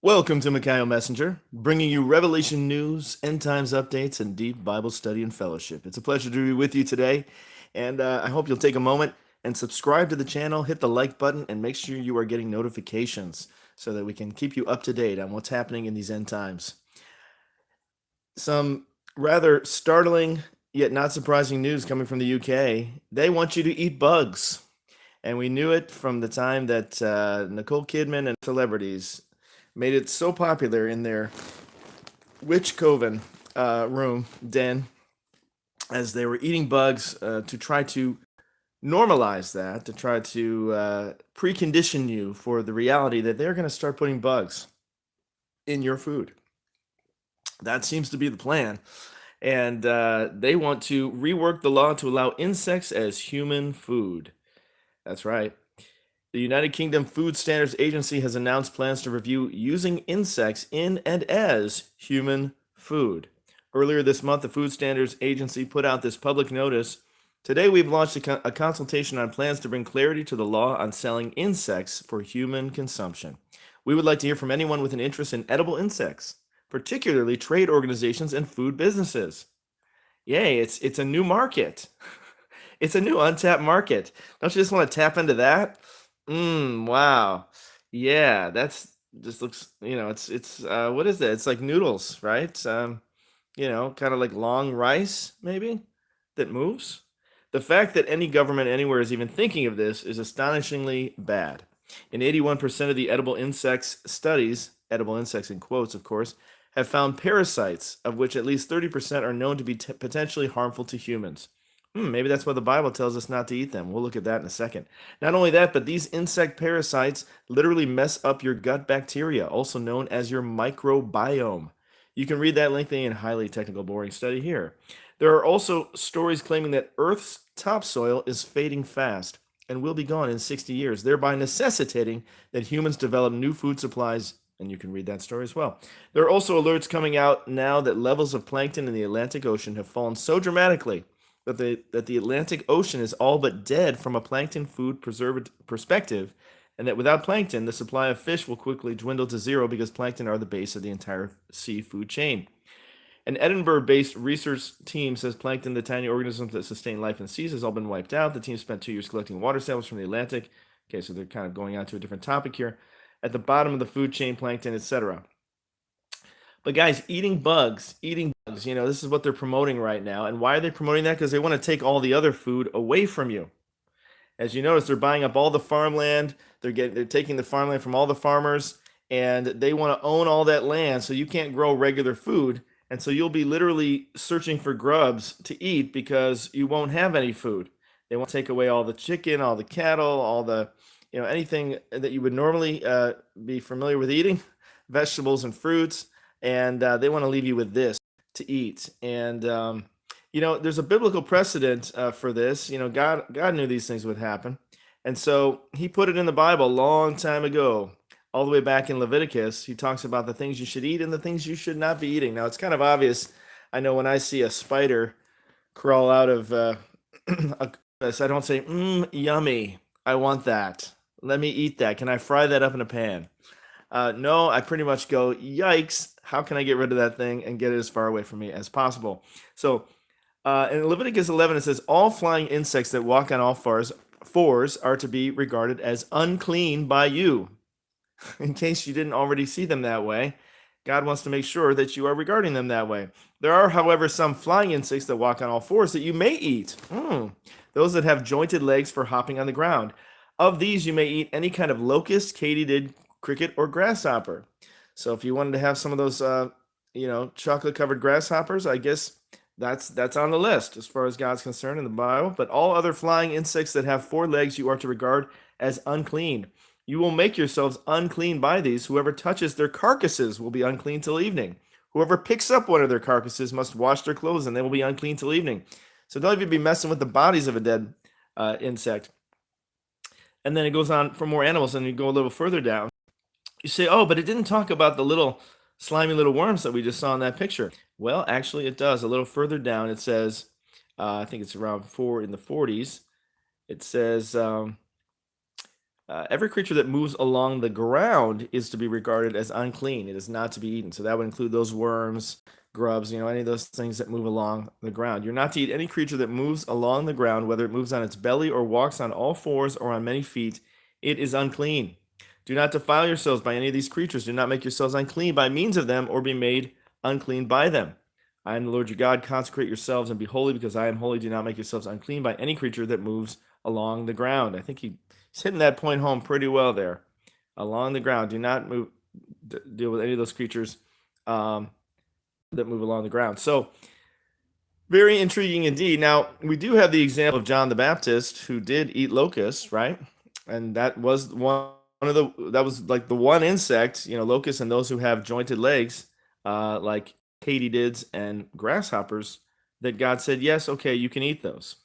Welcome to Micaiah Messenger, bringing you revelation news, end times updates, and deep Bible study and fellowship. It's a pleasure to be with you today, and I hope you'll take a moment and subscribe to the channel, hit the like button, and make sure you are getting notifications so that we can keep you up to date on what's happening in these end times. Some rather startling yet not surprising news coming from the UK. They want you to eat bugs. And we knew it from the time that Nicole Kidman and celebrities made it so popular in their witch coven room den as they were eating bugs to try to normalize that, to try to precondition you for the reality that they're going to start putting bugs in your food. That seems to be the plan. And they want to rework the law to allow insects as human food. That's right. The United Kingdom Food Standards Agency has announced plans to review using insects in and as human food. Earlier this month, the Food Standards Agency put out this public notice. Today, we've launched a consultation on plans to bring clarity to the law on selling insects for human consumption. We would like to hear from anyone with an interest in edible insects, particularly trade organizations and food businesses. Yay, it's a new market. It's a new untapped market. Don't you just want to tap into that? Wow. Yeah, that's just looks, it's what is that? It's like noodles, right? Kind of like long rice maybe that moves. The fact that any government anywhere is even thinking of this is astonishingly bad. In 81% of the edible insects studies, edible insects in quotes, of course, have found parasites, of which at least 30% are known to be potentially harmful to humans. Maybe that's why the Bible tells us not to eat them. We'll look at that in a second. Not only that, but these insect parasites literally mess up your gut bacteria, also known as your microbiome. You can read that lengthy and highly technical, boring study here. There are also stories claiming that Earth's topsoil is fading fast and will be gone in 60 years, thereby necessitating that humans develop new food supplies. And you can read that story as well. There are also alerts coming out now that levels of plankton in the Atlantic Ocean have fallen so dramatically that the Atlantic Ocean is all but dead from a plankton food preserved perspective, and that without plankton, the supply of fish will quickly dwindle to zero because plankton are the base of the entire seafood chain. An Edinburgh-based research team says plankton, the tiny organisms that sustain life in seas, has all been wiped out. The team spent 2 years collecting water samples from the Atlantic. Okay, so they're kind of going on to a different topic here. At the bottom of the food chain, plankton, etc. But guys, eating bugs, this is what they're promoting right now. And why are they promoting that? Because they want to take all the other food away from you. As you notice, they're buying up all the farmland. They're taking the farmland from all the farmers, and they want to own all that land so you can't grow regular food. And so you'll be literally searching for grubs to eat because you won't have any food. They want to take away all the chicken, all the cattle, all the, anything that you would normally be familiar with eating, vegetables and fruits, and they want to leave you with this to eat. And there's a biblical precedent for this. God knew these things would happen, and so He put it in the Bible a long time ago, all the way back in Leviticus. He talks about the things you should eat and the things you should not be eating. Now it's kind of obvious. I know when I see a spider crawl out of I don't say, yummy. I want that. Let me eat that. Can I fry that up in a pan? No, I pretty much go, yikes, how can I get rid of that thing and get it as far away from me as possible? So in Leviticus 11, it says, all flying insects that walk on all fours are to be regarded as unclean by you. In case you didn't already see them that way, God wants to make sure that you are regarding them that way. There are, however, some flying insects that walk on all fours that you may eat. Those that have jointed legs for hopping on the ground. Of these, you may eat any kind of locust, katydid, cricket, or grasshopper. So if you wanted to have some of those, chocolate-covered grasshoppers, I guess that's on the list as far as God's concerned in the Bible. But all other flying insects that have 4 legs you are to regard as unclean. You will make yourselves unclean by these. Whoever touches their carcasses will be unclean till evening. Whoever picks up one of their carcasses must wash their clothes, and they will be unclean till evening. So don't even be messing with the bodies of a dead insect. And then it goes on for more animals, and you go a little further down. You say, oh, but it didn't talk about the little slimy little worms that we just saw in that picture. Well, actually, it does. A little further down, it says, I think it's around 4 in the 40s. It says, Every creature that moves along the ground is to be regarded as unclean. It is not to be eaten. So that would include those worms, grubs, any of those things that move along the ground. You're not to eat any creature that moves along the ground, whether it moves on its belly or walks on all fours or on many feet. It is unclean. Do not defile yourselves by any of these creatures. Do not make yourselves unclean by means of them or be made unclean by them. I am the Lord your God. Consecrate yourselves and be holy because I am holy. Do not make yourselves unclean by any creature that moves along the ground. I think he's hitting that point home pretty well there. Along the ground. Do not deal with any of those creatures that move along the ground. So, very intriguing indeed. Now, we do have the example of John the Baptist who did eat locusts, right? And that was that was like the one insect, locusts and those who have jointed legs, like katydids and grasshoppers, that God said, yes, okay, you can eat those.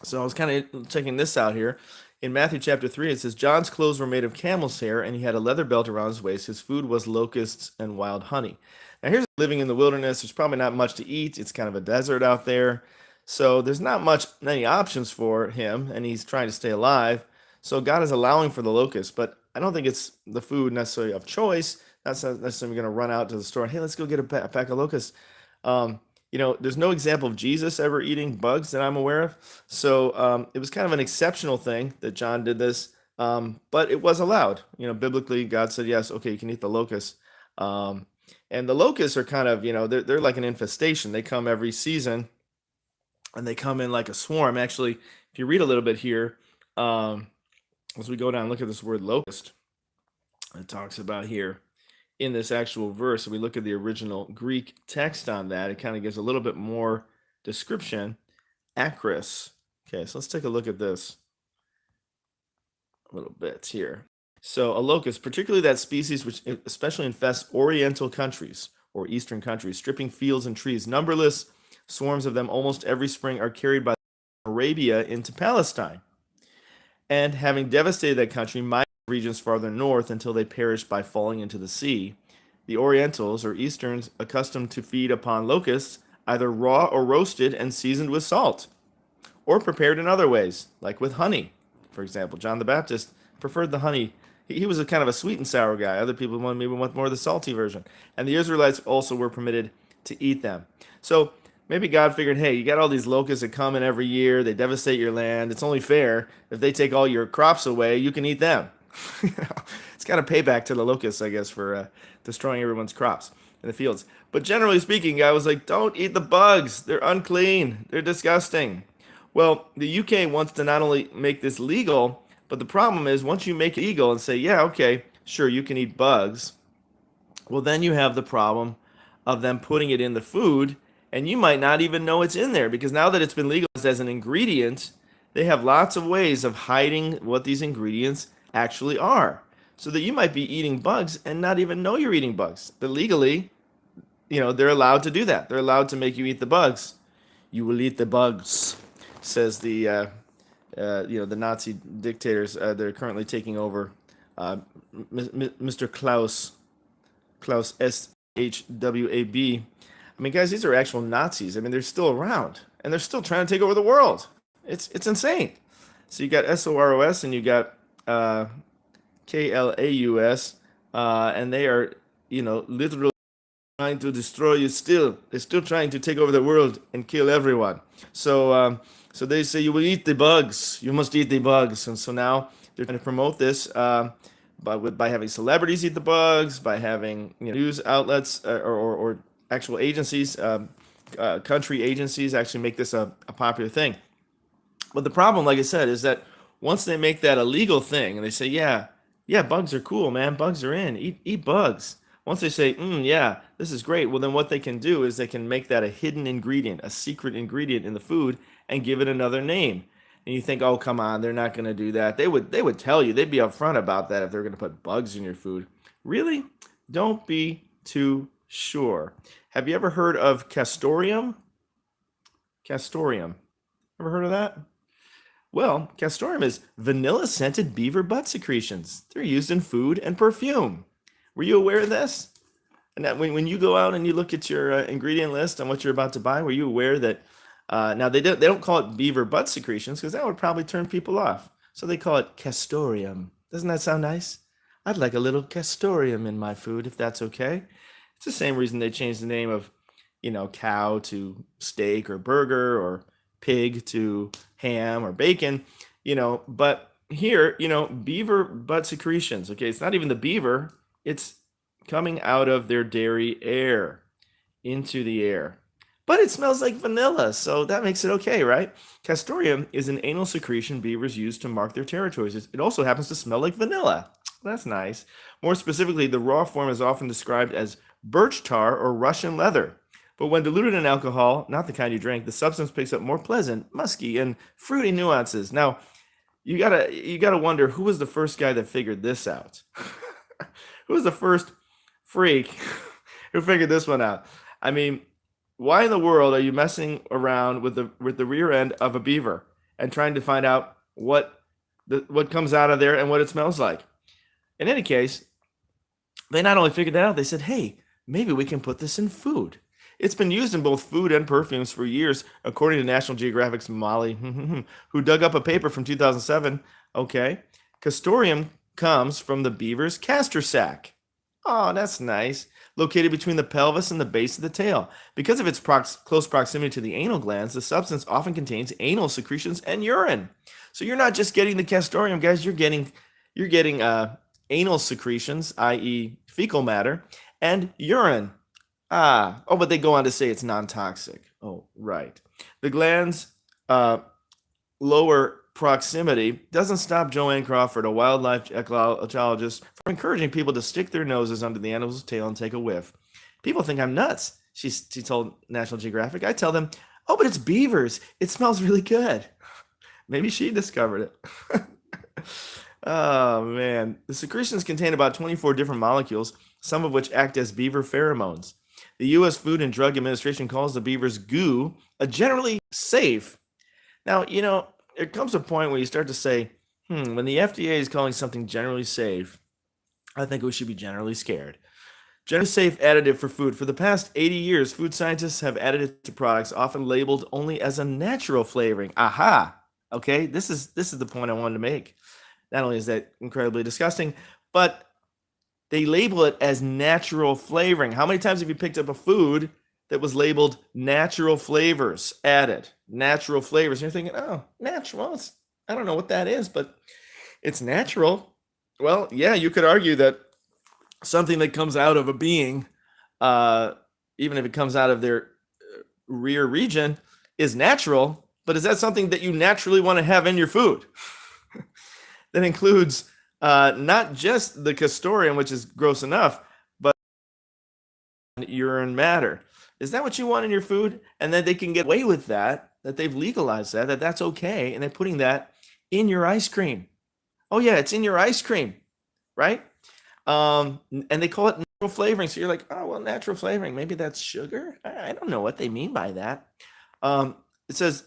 So I was kind of checking this out here. In Matthew chapter 3, it says, John's clothes were made of camel's hair, and he had a leather belt around his waist. His food was locusts and wild honey. Now, here's living in the wilderness. There's probably not much to eat. It's kind of a desert out there. So there's not many options for him, and he's trying to stay alive. So God is allowing for the locusts, but I don't think it's the food necessarily of choice. That's not necessarily going to run out to the store. Hey, let's go get a pack of locusts. There's no example of Jesus ever eating bugs that I'm aware of. So it was kind of an exceptional thing that John did this, but it was allowed. Biblically, God said, yes, okay, you can eat the locusts. And the locusts are kind of, they're like an infestation. They come every season, and they come in like a swarm. Actually, if you read a little bit here, as we go down and look at this word locust, it talks about here in this actual verse, we look at the original Greek text on that, it kind of gives a little bit more description. Acris. Okay, so let's take a look at this a little bit here. So a locust, particularly that species which especially infests oriental countries or eastern countries, stripping fields and trees. Numberless swarms of them almost every spring are carried by Arabia into Palestine. And having devastated that country, migrate regions farther north until they perish by falling into the sea. The Orientals or Easterns, accustomed to feed upon locusts, either raw or roasted and seasoned with salt, or prepared in other ways, like with honey. For example, John the Baptist preferred the honey. He was a kind of a sweet and sour guy. Other people maybe want more of the salty version. And the Israelites also were permitted to eat them. So maybe God figured, hey, you got all these locusts that come in every year. They devastate your land. It's only fair if they take all your crops away, you can eat them. It's kind of payback to the locusts, I guess, for destroying everyone's crops in the fields. But generally speaking, God was like, don't eat the bugs. They're unclean. They're disgusting. Well, the UK wants to not only make this legal, but the problem is once you make it legal and say, yeah, okay, sure, you can eat bugs, well, then you have the problem of them putting it in the food, and you might not even know it's in there because now that it's been legalized as an ingredient, they have lots of ways of hiding what these ingredients actually are, so that you might be eating bugs and not even know you're eating bugs. But legally, they're allowed to do that. They're allowed to make you eat the bugs. You will eat the bugs, says the the Nazi dictators that are currently taking over. Mr. Klaus SHWAB. I mean, guys, these are actual Nazis. I mean, they're still around and they're still trying to take over the world. It's insane. So you got SOROS and you got KLAUS, and they are, literally trying to destroy you still. They're still trying to take over the world and kill everyone. So they say you will eat the bugs. You must eat the bugs. And so now they're trying to promote this by having celebrities eat the bugs, by having news outlets or actual agencies, country agencies actually make this a popular thing. But the problem, like I said, is that once they make that a legal thing and they say, yeah, bugs are cool, man. Bugs are in. Eat bugs. Once they say, yeah, this is great, well, then what they can do is they can make that a hidden ingredient, a secret ingredient in the food and give it another name. And you think, oh, come on, they're not going to do that. They would tell you. They'd be upfront about that if they're going to put bugs in your food. Really? Don't be too sure. Have you ever heard of Castoreum? Castoreum. Ever heard of that? Well, Castoreum is vanilla-scented beaver butt secretions. They're used in food and perfume. Were you aware of this? And that when you go out and you look at your ingredient list on what you're about to buy, were you aware that now they don't call it beaver butt secretions because that would probably turn people off. So they call it Castoreum. Doesn't that sound nice? I'd like a little Castoreum in my food if that's okay. It's the same reason they changed the name of, cow to steak or burger or pig to ham or bacon, but here, beaver butt secretions. Okay, it's not even the beaver, it's coming out of their dairy air into the air. But it smells like vanilla, so that makes it okay, right? Castoreum is an anal secretion beavers use to mark their territories. It also happens to smell like vanilla. That's nice. More specifically, the raw form is often described as birch tar or Russian leather. But when diluted in alcohol, not the kind you drink, the substance picks up more pleasant, musky, and fruity nuances. Now, you gotta wonder who was the first guy that figured this out. Who was the first freak who figured this one out? I mean, why in the world are you messing around with the rear end of a beaver and trying to find out what comes out of there and what it smells like? In any case, they not only figured that out, they said, "Hey, maybe we can put this in food." It's been used in both food and perfumes for years, according to National Geographic's Molly, who dug up a paper from 2007. Okay, Castoreum comes from the beaver's castor sac. Oh, that's nice. Located between the pelvis and the base of the tail. Because of its close proximity to the anal glands, the substance often contains anal secretions and urine. So you're not just getting the castoreum, guys. You're getting anal secretions, i.e., fecal matter, and urine. But they go on to say it's non-toxic. Oh, right. The gland's lower proximity doesn't stop Joanne Crawford, a wildlife ecologist, from encouraging people to stick their noses under the animal's tail and take a whiff. People think I'm nuts, she told National Geographic. I tell them, oh, but it's beavers. It smells really good. Maybe she discovered it. Oh, man. The secretions contain about 24 different molecules, some of which act as beaver pheromones. The U.S. Food and Drug Administration calls the beaver's goo a generally safe. Now, there comes a point where you start to say, when the FDA is calling something generally safe, I think we should be generally scared. Generally safe additive for food. For the past 80 years, food scientists have added it to products often labeled only as a natural flavoring. Aha! Okay, this is the point I wanted to make. Not only is that incredibly disgusting, but they label it as natural flavoring. How many times have you picked up a food that was labeled natural flavors added? Natural flavors. And you're thinking, oh, natural. I don't know what that is, but it's natural. Well, yeah, you could argue that something that comes out of a being, even if it comes out of their rear region, is natural. But is that something that you naturally want to have in your food? That includes not just the castoreum, which is gross enough, but urine matter. Is that what you want in your food? And that they can get away with that they've legalized that's okay, and they're putting that in your ice cream. Oh yeah, it's in your ice cream, right? And they call it natural flavoring. So you're like, oh well, natural flavoring. Maybe that's sugar. I don't know what they mean by that. It says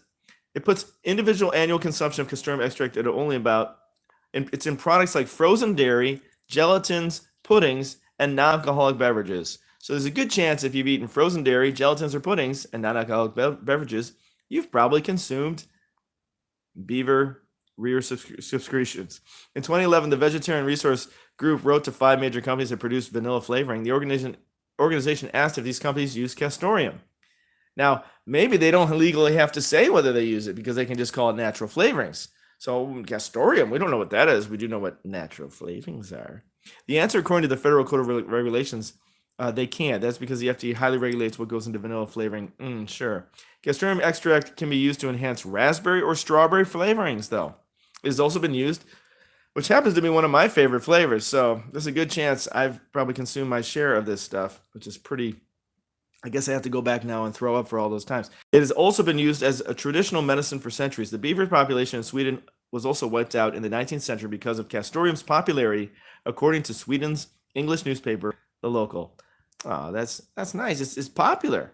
it puts individual annual consumption of castoreum extract at only about. It's in products like frozen dairy, gelatins, puddings, and non-alcoholic beverages. So there's a good chance if you've eaten frozen dairy, gelatins, or puddings, and non-alcoholic beverages, you've probably consumed beaver rear secretions. In 2011, the Vegetarian Resource Group wrote to 5 major companies that produce vanilla flavoring. The organization asked if these companies use castoreum. Now, maybe they don't legally have to say whether they use it because they can just call it natural flavorings. So castoreum, we don't know what that is. We do know what natural flavorings are. The answer, according to the Federal Code of Regulations, they can't. That's because the FDA highly regulates what goes into vanilla flavoring. Sure. Castoreum extract can be used to enhance raspberry or strawberry flavorings, though. It has also been used, which happens to be one of my favorite flavors. So there's a good chance I've probably consumed my share of this stuff, which is pretty. I guess I have to go back now and throw up for all those times. It has also been used as a traditional medicine for centuries. The beaver population in Sweden was also wiped out in the 19th century because of castoreum's popularity, according to Sweden's English newspaper, The Local. Oh, that's nice. It's popular.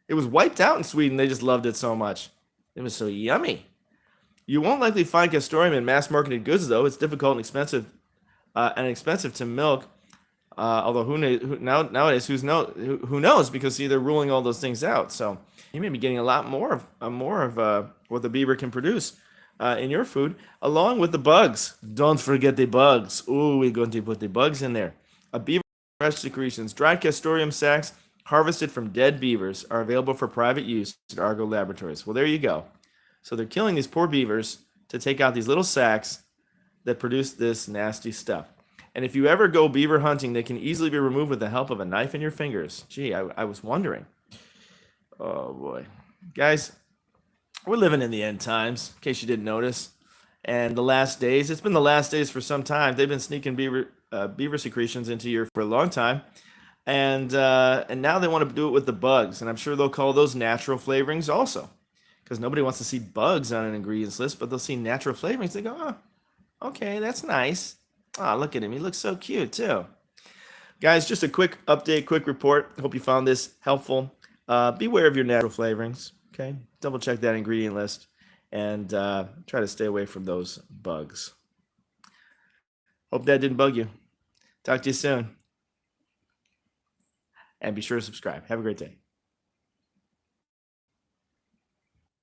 It was wiped out in Sweden. They just loved it so much. It was so yummy. You won't likely find castoreum in mass-marketed goods, though. It's difficult and expensive to milk. Although nowadays, who knows? Because see, they're ruling all those things out. So you may be getting a lot more of what the beaver can produce. in your food, along with the bugs. Don't forget the bugs. Ooh, we're going to put the bugs in there. A beaver fresh secretions, dried Castoreum sacs harvested from dead beavers are available for private use at Argo Laboratories. Well, there you go. So they're killing these poor beavers to take out these little sacs that produce this nasty stuff. And if you ever go beaver hunting, they can easily be removed with the help of a knife in your fingers. Gee, I was wondering. Oh boy. Guys, we're living in the end times, in case you didn't notice. And the last days, it's been the last days for some time. They've been sneaking beaver secretions into your for a long time. And now they want to do it with the bugs. And I'm sure they'll call those natural flavorings also. Because nobody wants to see bugs on an ingredients list, but they'll see natural flavorings. They go, oh, okay, that's nice. Oh, look at him. He looks so cute, too. Guys, just a quick update, quick report. Hope you found this helpful. Beware of your natural flavorings, okay? Double check that ingredient list and try to stay away from those bugs. Hope that didn't bug you. Talk to you soon. And be sure to subscribe. Have a great day.